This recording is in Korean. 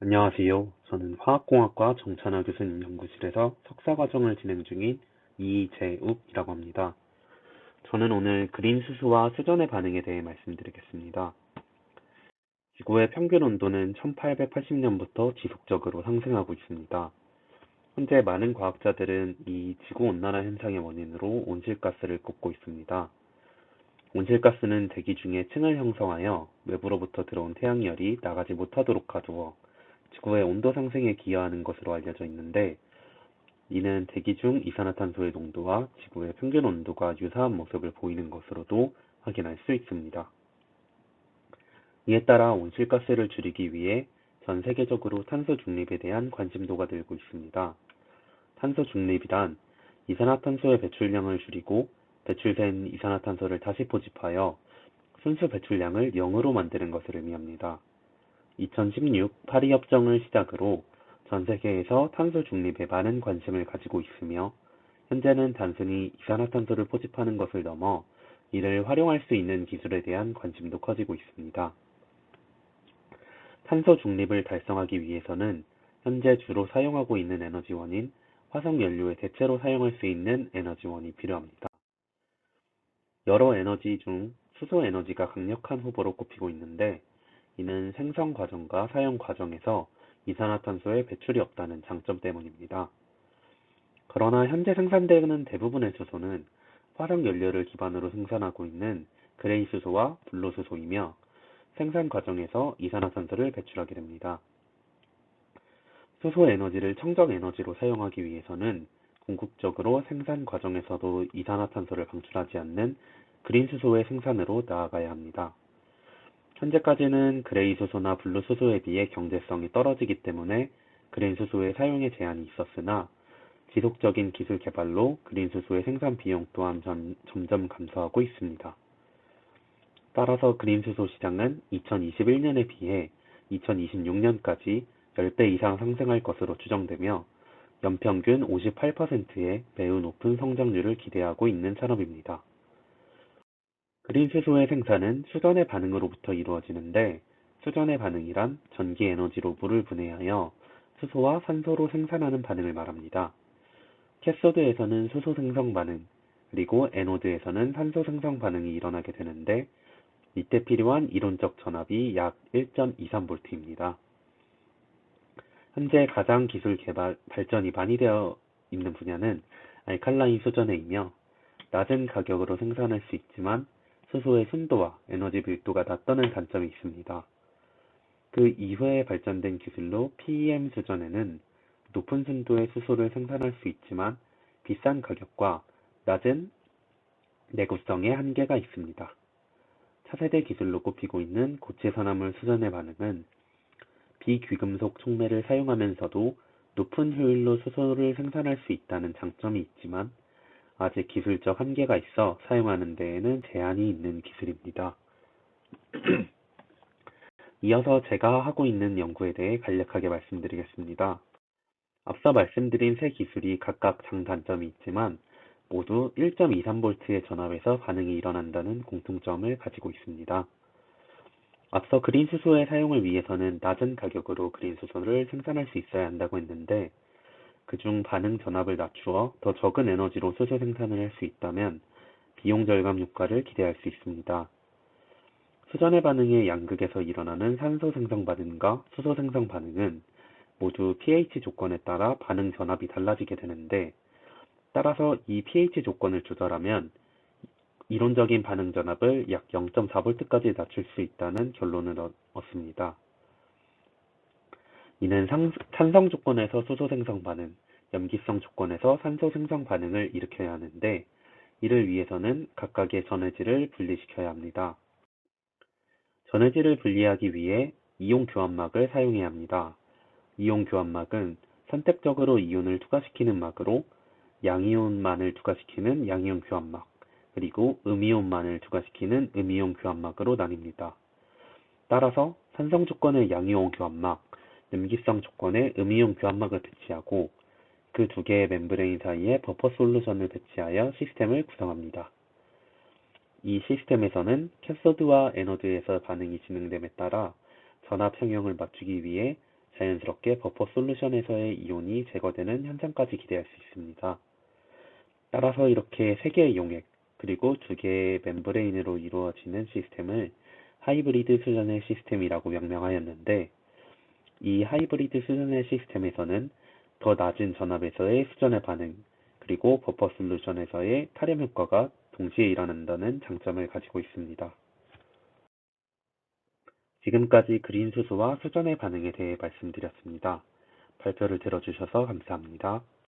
안녕하세요. 저는 화학공학과 정찬하 교수님 연구실에서 석사과정을 진행 중인 이재욱이라고 합니다. 저는 오늘 그린 수소와 수전의 반응에 대해 말씀드리겠습니다. 지구의 평균 온도는 1880년부터 지속적으로 상승하고 있습니다. 현재 많은 과학자들은 이 지구온난화 현상의 원인으로 온실가스를 꼽고 있습니다. 온실가스는 대기 중에 층을 형성하여 외부로부터 들어온 태양열이 나가지 못하도록 가두어 지구의 온도 상승에 기여하는 것으로 알려져 있는데, 이는 대기 중 이산화탄소의 농도와 지구의 평균 온도가 유사한 모습을 보이는 것으로도 확인할 수 있습니다. 이에 따라 온실가스를 줄이기 위해 전 세계적으로 탄소 중립에 대한 관심도가 늘고 있습니다. 탄소 중립이란 이산화탄소의 배출량을 줄이고 배출된 이산화탄소를 다시 포집하여 순수 배출량을 0으로 만드는 것을 의미합니다. 2016 파리 협정을 시작으로 전 세계에서 탄소 중립에 많은 관심을 가지고 있으며, 현재는 단순히 이산화탄소를 포집하는 것을 넘어 이를 활용할 수 있는 기술에 대한 관심도 커지고 있습니다. 탄소 중립을 달성하기 위해서는 현재 주로 사용하고 있는 에너지원인 화석연료의 대체로 사용할 수 있는 에너지원이 필요합니다. 여러 에너지 중 수소 에너지가 강력한 후보로 꼽히고 있는데, 이는 생성 과정과 사용 과정에서 이산화탄소의 배출이 없다는 장점 때문입니다. 그러나 현재 생산되는 대부분의 수소는 화석 연료를 기반으로 생산하고 있는 그레이 수소와 블루 수소이며, 생산 과정에서 이산화탄소를 배출하게 됩니다. 수소 에너지를 청정 에너지로 사용하기 위해서는 궁극적으로 생산 과정에서도 이산화탄소를 방출하지 않는 그린 수소의 생산으로 나아가야 합니다. 현재까지는 그레이 수소나 블루 수소에 비해 경제성이 떨어지기 때문에 그린 수소의 사용에 제한이 있었으나, 지속적인 기술 개발로 그린 수소의 생산 비용 또한 점점 감소하고 있습니다. 따라서 그린 수소 시장은 2021년에 비해 2026년까지 10배 이상 상승할 것으로 추정되며, 연평균 58%의 매우 높은 성장률을 기대하고 있는 산업입니다. 그린 수소의 생산은 수전의 반응으로부터 이루어지는데, 수전의 반응이란 전기 에너지로 물을 분해하여 수소와 산소로 생산하는 반응을 말합니다. 캐소드에서는 수소 생성 반응, 그리고 에노드에서는 산소 생성 반응이 일어나게 되는데, 이때 필요한 이론적 전압이 약 1.23V입니다. 현재 가장 기술 발전이 많이 되어 있는 분야는 알칼라인 수전해이며, 낮은 가격으로 생산할 수 있지만 수소의 순도와 에너지 밀도가 낮다는 단점이 있습니다. 그 이후에 발전된 기술로 PEM 수전에는 높은 순도의 수소를 생산할 수 있지만 비싼 가격과 낮은 내구성에 한계가 있습니다. 차세대 기술로 꼽히고 있는 고체산화물 수전의 반응은 비귀금속 촉매를 사용하면서도 높은 효율로 수소를 생산할 수 있다는 장점이 있지만, 아직 기술적 한계가 있어 사용하는 데에는 제한이 있는 기술입니다. 이어서 제가 하고 있는 연구에 대해 간략하게 말씀드리겠습니다. 앞서 말씀드린 세 기술이 각각 장단점이 있지만 모두 1.23V의 전압에서 반응이 일어난다는 공통점을 가지고 있습니다. 앞서 그린 수소의 사용을 위해서는 낮은 가격으로 그린 수소를 생산할 수 있어야 한다고 했는데, 그중 반응 전압을 낮추어 더 적은 에너지로 수소 생산을 할 수 있다면 비용 절감 효과를 기대할 수 있습니다. 수전의 반응의 양극에서 일어나는 산소 생성 반응과 수소 생성 반응은 모두 pH 조건에 따라 반응 전압이 달라지게 되는데, 따라서 이 pH 조건을 조절하면 이론적인 반응 전압을 약 0.4V까지 낮출 수 있다는 결론을 얻습니다. 이는 산성 조건에서 수소 생성 반응, 염기성 조건에서 산소 생성 반응을 일으켜야 하는데, 이를 위해서는 각각의 전해질을 분리시켜야 합니다. 전해질을 분리하기 위해 이온 교환막을 사용해야 합니다. 이온 교환막은 선택적으로 이온을 투과시키는 막으로 양이온만을 투과시키는 양이온 교환막, 그리고 음이온만을 투과시키는 음이온 교환막으로 나뉩니다. 따라서 산성 조건의 양이온 교환막, 염기성 조건의 음이온 교환막을 배치하고 그 두 개의 멤브레인 사이에 버퍼 솔루션을 배치하여 시스템을 구성합니다. 이 시스템에서는 캐소드와 에노드에서 반응이 진행됨에 따라 전압 형형을 맞추기 위해 자연스럽게 버퍼 솔루션에서의 이온이 제거되는 현상까지 기대할 수 있습니다. 따라서 이렇게 3개의 용액, 그리고 2개의 멤브레인으로 이루어지는 시스템을 하이브리드 수전의 시스템이라고 명명하였는데, 이 하이브리드 수전의 시스템에서는 더 낮은 전압에서의 수전의 반응, 그리고 버퍼 솔루션에서의 타렴 효과가 동시에 일어난다는 장점을 가지고 있습니다. 지금까지 그린 수소와 수전의 반응에 대해 말씀드렸습니다. 발표를 들어주셔서 감사합니다.